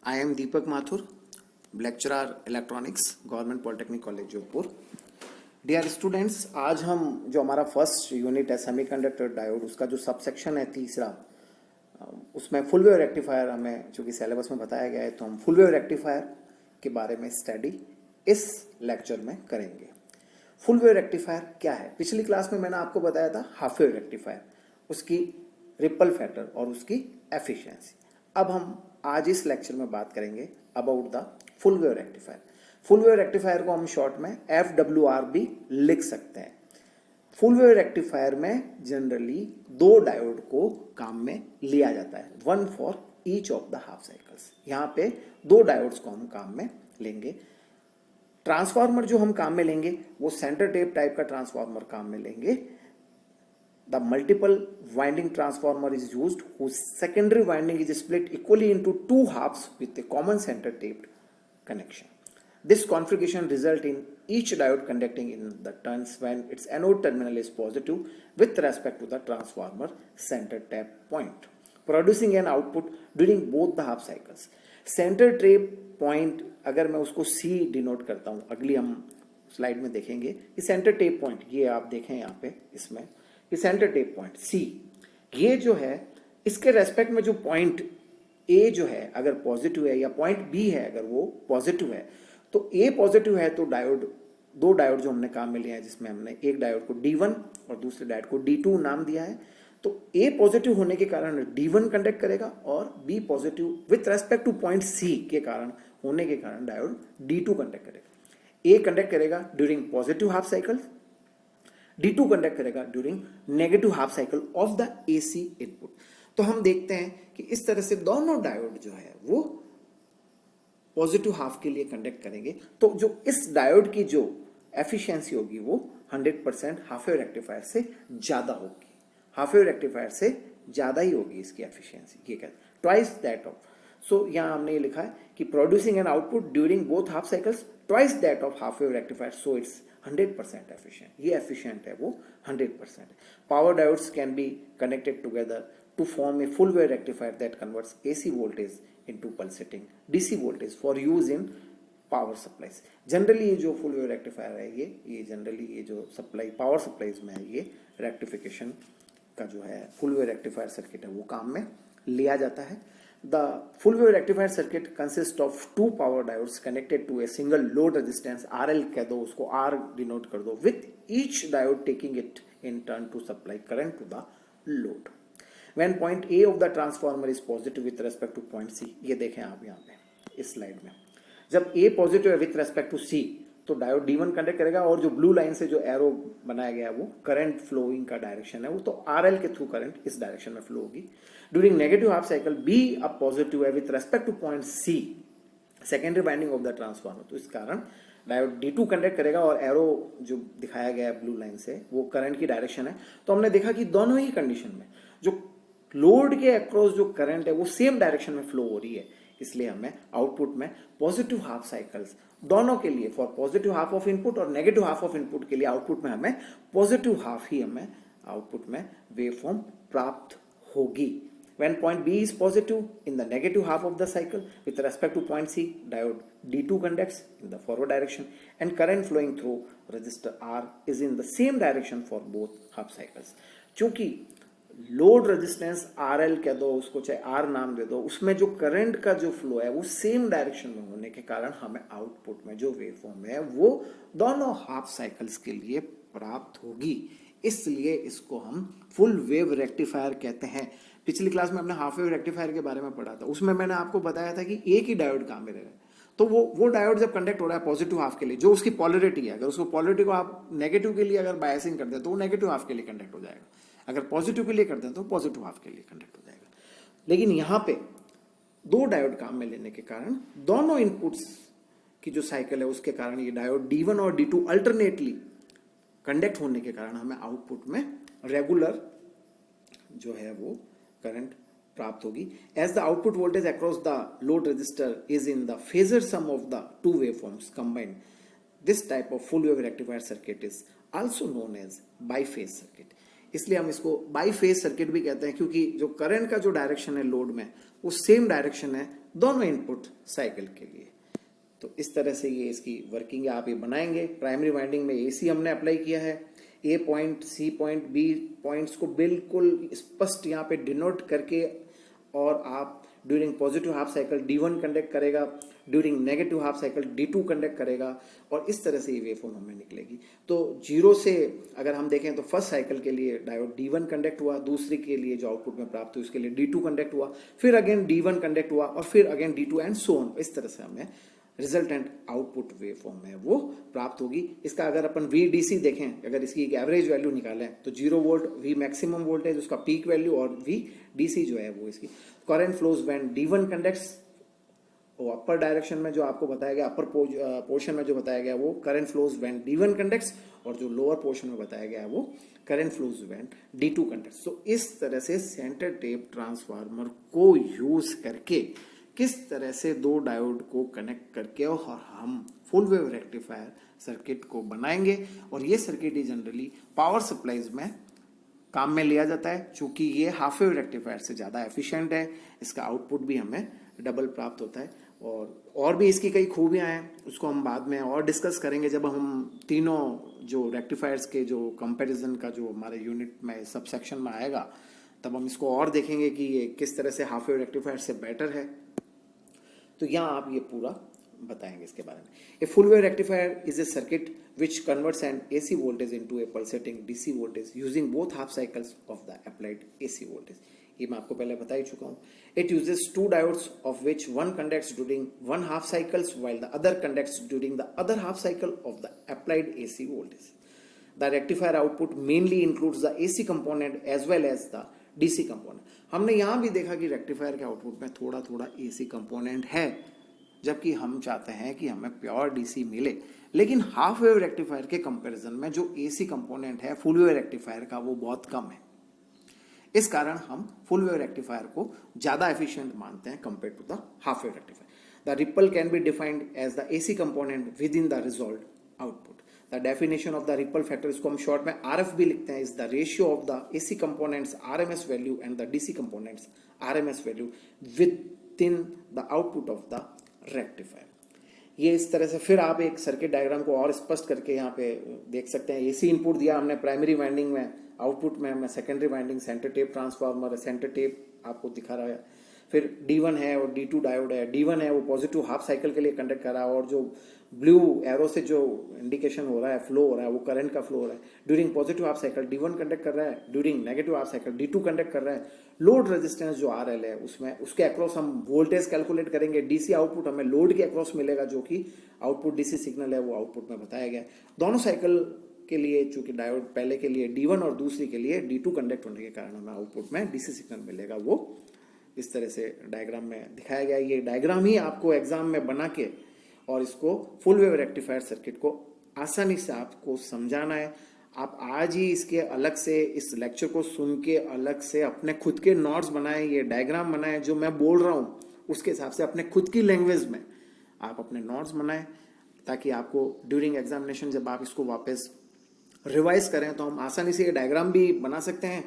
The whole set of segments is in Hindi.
I am Deepak Mathur, lecturer Electronics, Government Polytechnic College Jodhpur. Dear students, आज हम जो हमारा फर्स्ट यूनिट है सेमीकंडक्टर डायोड, उसका जो सबसेक्शन है तीसरा, उसमें फुल वेव रेक्टिफायर हमें चूंकि सिलेबस में बताया गया है, तो हम फुल वेव रेक्टिफायर के बारे में स्टडी इस लेक्चर में करेंगे। फुल वेव रेक्टिफायर क्या है? पिछली क्लास में मैंने आपको बताया था हाफ वेव रेक्टिफायर, उसकी रिपल फैक्टर और उसकी एफिशिएंसी। अब हम आज इस लेक्चर में बात करेंगे about the full wave rectifier. Full wave rectifier को हम शॉर्ट में FWR भी लिख सकते हैं। फुल वेव रेक्टिफायर में जनरली दो डायोड को काम में लिया जाता है, one for each of the half cycles. यहाँ पे दो डायोड्स को हम काम में लेंगे। ट्रांसफार्मर जो हम काम में लेंगे वो सेंटर टेप टाइप का ट्रांसफार्मर काम में लेंगे। The multiple winding transformer is used whose secondary winding is split equally into two halves with a common center taped connection. This configuration results in each diode conducting in the turns when its anode terminal is positive with respect to the transformer center tap point, producing an output during both the half cycles. Center tap point अगर मैं उसको C डिनोट करता हूँ, अगली हम स्लाइड में देखेंगे कि सेंटर टेप पॉइंट, ये आप देखें यहाँ पे इसमें ये सेंटर टेप पॉइंट C, ये जो है इसके रेस्पेक्ट में जो पॉइंट A जो है अगर पॉजिटिव है या पॉइंट B है अगर वो पॉजिटिव है, तो A पॉजिटिव है तो डायोड, दो डायोड जो हमने काम में लिया है जिसमें हमने एक डायोड को D1 और दूसरे डायोड को D2 नाम दिया है, तो A पॉजिटिव होने के कारण D1 कंडक्ट करेगा और B positive with respect to point C के कारण होने के कारण डायोड D2 कंडक्ट करेगा। A कंडक्ट करेगा during positive half cycle, D2 conduct करेगा during negative half cycle of the AC input. तो हम देखते हैं कि इस तरह से दोनों डायोड जो है वो पॉजिटिव हाफ के लिए कंडक्ट करेंगे। तो जो इस डायोड की जो एफिशिएंसी होगी वो 100% हाफ वेव रेक्टिफायर से ज्यादा होगी, हाफ वेव रेक्टिफायर से ज्यादा ही होगी इसकी एफिशिएंसी। ये कहते हैं ट्वाइस दैट ऑफ। सो यहाँ हमने ये लिखा है कि producing an output during both half cycles twice that of half wave rectifier, so it's 100% efficient. ये एफिशिएंट है वो 100%। Power diodes can be connected together to form a full wave rectifier that converts AC voltage into pulsating DC voltage for use in power supplies. Generally ये जो फुल वेव रेक्टिफायर है ये जनरली ये जो सप्लाई पावर सप्लाईज में है, ये रेक्टिफिकेशन का जो है फुल वेव रेक्टिफायर सर्किट है वो काम में लिया जाता है। The full wave rectifier circuit consists of two power diodes connected to a single load resistance, RL कह दो, उसको R denote कर दो, with each diode taking it in turn to supply current to the load. When point A of the transformer is positive with respect to point C, ये देखें आप यहाँ पे इस स्लाइड में, जब A पॉजिटिव है विथ रेस्पेक्ट टू C तो डायोड D1 कंडक्ट करेगा और जो ब्लू लाइन से जो एरो बनाया गया है वो करंट फ्लोइंग का डायरेक्शन है वो, तो RL के थ्रू करंट इस डायरेक्शन में फ्लो होगी। During negative half cycle B अब पॉजिटिव है with respect to point C, secondary winding of the transformer, तो इस कारण डायोड D2 कंडक्ट करेगा और एरो जो दिखाया गया है ब्लू लाइन से वो करंट की डायरेक्शन है। तो हमने देखा कि दोनों ही कंडीशन में जो लोड के अक्रॉस जो करंट है वो सेम डायरेक्शन में फ्लो हो रही है, इसलिए हमें आउटपुट में पॉजिटिव हाफ साइकिल्स दोनों के लिए, for positive half of input और नेगेटिव हाफ ऑफ इनपुट के लिए आउटपुट में हमें पॉजिटिव हाफ ही हमें आउटपुट में वेवफॉर्म प्राप्त होगी। When point B is positive in the negative half of the cycle with respect to point C, diode D2 conducts in the forward direction and current flowing through resistor R is in the same direction for both half cycles. चूंकि लोड रेजिस्टेंस RL कह दो, उसको चाहे R नाम दे दो, उसमें जो करंट का जो फ्लो है वो सेम डायरेक्शन में होने के कारण हमें आउटपुट में जो वेवफॉर्म है वो दोनों हाफ साइकिल्स के लिए प्राप्त होगी, इसलिए इसको हम फुल वेव रेक्टिफायर कहते हैं। पिछली क्लास में हमने हाफ वेव रेक्टिफायर के बारे में पढ़ा था, उसमें मैंने आपको बताया था कि एक ही डायोड काम में रहेगा, तो वो डायोड जब कंडक्ट हो रहा है पॉजिटिव हाफ के लिए, जो उसकी पॉलरिटी है, अगर उसको पॉलरिटी को आप नेगेटिव के लिए अगर बायसिंग कर दे तो वो नेगेटिव हाफ के लिए कंडक्ट हो जाएगा, अगर पॉजिटिव के लिए करते हैं तो पॉजिटिव हाफ के लिए कंडक्ट हो जाएगा। लेकिन यहाँ पे दो डायोड काम में लेने के कारण दोनों इनपुट्स की जो साइकिल है उसके कारण ये डायोड D1 और D2 अल्टरनेटली कंडक्ट होने के कारण हमें आउटपुट में रेगुलर जो है वो करंट प्राप्त होगी। As the output voltage across the load resistor is in the phasor sum of the two waveforms combined, this type of full wave rectifier circuit is also known as biphase circuit. इसलिए हम इसको बाईफेज सर्किट भी कहते हैं, क्योंकि जो करंट का जो डायरेक्शन है लोड में वो सेम डायरेक्शन है दोनों इनपुट साइकिल के लिए। तो इस तरह से ये इसकी वर्किंग है, आप ये बनाएंगे। प्राइमरी वाइंडिंग में एसी हमने अप्लाई किया है, A point, C point, B points को बिल्कुल स्पष्ट यहाँ पे डिनोट करके, और आप during positive half cycle D1 conduct करेगा, during negative half cycle D2 conduct करेगा, और इस तरह से ये वेवफॉर्म हमें निकलेगी। तो जीरो से अगर हम देखें तो फर्स्ट साइकिल के लिए डायोड D1 कंडक्ट हुआ, दूसरी के लिए जो आउटपुट में प्राप्त हुई उसके लिए D2 कंडक्ट हुआ, फिर अगेन D1 कंडक्ट हुआ, और फिर again D2 and so on. इस तरह से हमें रिजल्टेंट आउटपुट वेवफॉर्म है वो प्राप्त होगी। इसका अगर अपन VDC देखें, अगर इसकी एक एवरेज वैल्यू निकालें तो 0 वोल्ट V मैक्सिमम वोल्टेज उसका पीक वैल्यू, और VDC जो है वो इसकी current flows when D1 conducts, वो अपर डायरेक्शन में जो आपको बताया गया, अपर पोर्शन में जो बताया गया वो current flows when D1 conducts, और जो लोअर पोर्शन में बताया गया है वो current flows when D2 conducts. तो इस तरह से सेंटर टेप ट्रांसफार्मर को यूज करके किस तरह से दो डायोड को कनेक्ट करके और हम फुल वेव रेक्टिफायर सर्किट को बनाएंगे। और ये सर्किट ही जनरली पावर सप्लाईज में काम में लिया जाता है, चूंकि ये हाफ वेव रेक्टिफायर से ज़्यादा एफिशिएंट है, इसका आउटपुट भी हमें डबल प्राप्त होता है। और भी इसकी कई खूबियां हैं, उसको हम बाद में और डिस्कस करेंगे जब हम तीनों जो रेक्टिफायर्स के जो कंपैरिजन का जो हमारे यूनिट में सब सेक्शन में आएगा, तब हम इसको और देखेंगे कि ये किस तरह से हाफ वेव रेक्टिफायर से बेटर है। तो यहाँ आप ये पूरा बताएंगे इसके बारे में। A full wave rectifier is a circuit which converts an AC voltage into a pulsating DC voltage using both half cycles of the applied AC voltage. ये मैं आपको पहले बता ही चुका हूँ। It uses two diodes of which one conducts during one half cycles while the other conducts during the other half cycle of the applied AC voltage. The rectifier output mainly includes the AC component as well as the DC component. हमने यहाँ भी देखा कि रेक्टिफायर के आउटपुट में थोड़ा थोड़ा AC कंपोनेंट है, जबकि हम चाहते हैं कि हमें प्योर डीसी मिले। लेकिन हाफ वेव रेक्टिफायर के कंपैरिजन में जो एसी कंपोनेंट है फुल वेव रेक्टिफायर का वो बहुत कम है। इस कारण हम फुल वेव रेक्टिफायर को ज्यादा एफिशिएंट मानते हैं compare to the half wave rectifier. The ripple can be defined as the AC component within the resolved output. The definition of the ripple factor, इसको हम शॉर्ट में RF भी लिखते हैं, is the ratio of the AC components RMS value and the DC components RMS value within the output of the rectifier. ये इस तरह से फिर आप एक सर्किट डायग्राम को और स्पष्ट करके यहाँ पे देख सकते हैं। एसी इनपुट दिया हमने प्राइमरी वाइंडिंग में, आउटपुट में हमें secondary winding centre tap transformer, centre tap आपको दिखा रहा है। फिर D1 है और D2 डायोड है। D1 है वो पॉजिटिव हाफ साइकिल के लिए कंडक्ट कर रहा है, और जो ब्लू एरो से जो इंडिकेशन हो रहा है, फ्लो हो रहा है, वो करंट का फ्लो हो रहा है। During positive half cycle D1 conduct कर रहा है, during negative half cycle D2 conduct कर रहा है। लोड रेजिस्टेंस जो RL है उसमें उसके अक्रॉस हम वोल्टेज कैलकुलेट करेंगे। डीसी आउटपुट हमें लोड के अक्रॉस मिलेगा, जो कि आउटपुट डीसी सिग्नल है वो आउटपुट में बताया गया है। दोनों साइकिल के लिए चूंकि डायोड पहले के लिए D1 और दूसरी के लिए D2 कंडक्ट होने के कारण हमें आउटपुट में डीसी सिग्नल मिलेगा। वो इस तरह से डायग्राम में दिखाया गया। ये डायग्राम ही आपको एग्जाम में बना के और इसको फुल वेव रेक्टिफायर सर्किट को आसानी से आपको समझाना है। आप आज ही इसके अलग से इस लेक्चर को सुन के अलग से अपने खुद के नोट्स बनाएं, ये डायग्राम बनाएं, जो मैं बोल रहा हूँ उसके हिसाब से अपने खुद की लैंग्वेज में आप अपने नोट्स बनाएं, ताकि आपको ड्यूरिंग एग्जामिनेशन जब आप इसको वापस रिवाइज करें तो हम आसानी से ये डायग्राम भी बना सकते हैं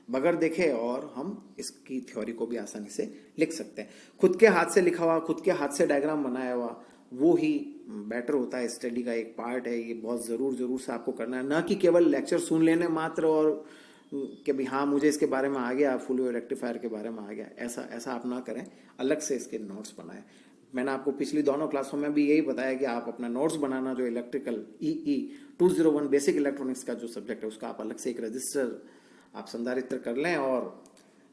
बगैर देखे, और हम इसकी थ्योरी को भी आसानी से लिख सकते हैं। खुद के हाथ से लिखा हुआ, खुद के हाथ से डायग्राम बनाया हुआ वो ही बेटर होता है, स्टडी का एक पार्ट है। ये बहुत जरूर से आपको करना है, ना कि केवल लेक्चर सुन लेने मात्र और कि भी हाँ मुझे इसके बारे में आ गया, फुल वेव रेक्टिफायर के बारे में आ गया, ऐसा आप ना करें। अलग से इसके नोट्स बनाएं। मैंने आपको पिछली दोनों क्लासों में भी यही बताया कि आप अपना नोट्स बनाना, जो इलेक्ट्रिकल EE 201 बेसिक इलेक्ट्रॉनिक्स का जो सब्जेक्ट है उसका आप अलग से एक रजिस्टर आप संधारित्र कर लें, और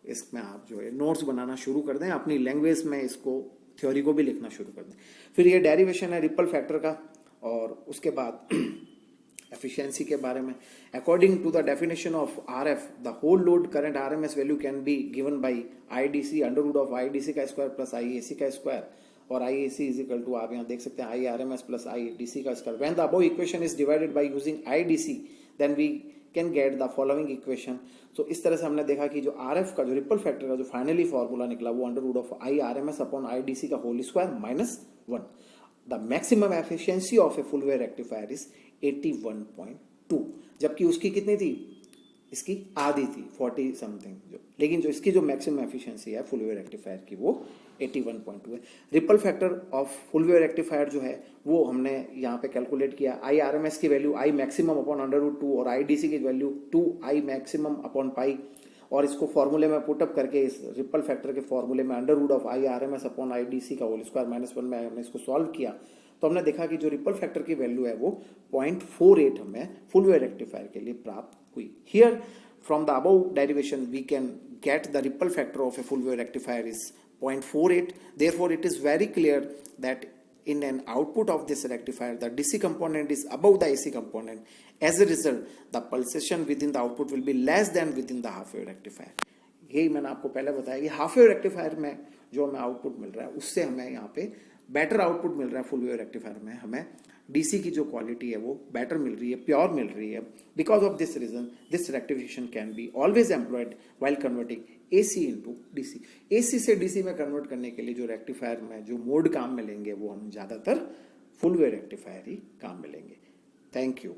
इसमें आप जो है नोट्स बनाना शुरू कर दें, अपनी लैंग्वेज में इसको थ्योरी को भी लिखना शुरू कर दें। फिर ये डेरिवेशन है रिपल फैक्टर का, और उसके बाद एफिशिएंसी के बारे में। According to the definition of RF, the whole load current RMS value can be given by IDC √ IDC का स्क्वायर प्लस IAC का स्क्वायर, और IAC इज इक्वल टू आप यहाँ देख सकते हैं IRMS प्लस IDC का square. When the above equation is divided by using IDC then we can get the following equation. तो इस तरह से हमने देखा कि जो RF का जो रिपल फैक्टर का जो फाइनली फॉर्मूला निकला वो √ IRMS अपॉन IDC का whole square -1। The maximum efficiency of a full wave rectifier is 81.2, जबकि उसकी कितनी थी, इसकी आधी थी 40 समथिंग, लेकिन जो इसकी जो मैक्सिमम एफिशिएंसी है फुल वेव रेक्टिफायर की वो 81.2 है। Ripple factor of full wave rectifier जो है वो हमने यहाँ पे कैलकुलेट किया। आई आर एम एस की वैल्यू आई मैक्सिमम अपॉन √2 और आई डी सी की value 2 I maximum upon pi, और इसको फॉर्मूले में पुटअप करके इस रिपल फैक्टर के फॉर्मूले में √ I R M S upon I D C का होल स्क्वायर -1 में हमने इसको सॉल्व किया, तो हमने देखा कि जो रिपल फैक्टर की वैल्यू है वो 0.48 हमें फुल वेव रेक्टिफायर के लिए प्राप्त हुई। Here from the above derivation we can get the ripple factor of a full wave rectifier is 0.48. Therefore it is very clear that in an output of this rectifier the DC component is above the AC component. As a result the pulsation within the output will be less than within the half wave rectifier. यही मैंने आपको पहले बताया कि हाफ वेव रेक्टिफायर में जो हमें आउटपुट मिल रहा है उससे हमें यहाँ पे बेटर आउटपुट मिल रहा है। फुल वेव रेक्टिफायर में हमें डीसी की जो क्वालिटी है वो बेटर मिल रही है, प्योर मिल रही है। Because of this reason this rectification can be always employed while converting AC into DC. AC से डीसी में कन्वर्ट करने के लिए जो रेक्टिफायर में जो मोड काम मिलेंगे वो हम ज़्यादातर फुल वेव रेक्टिफायर ही काम मिलेंगे। Thank you.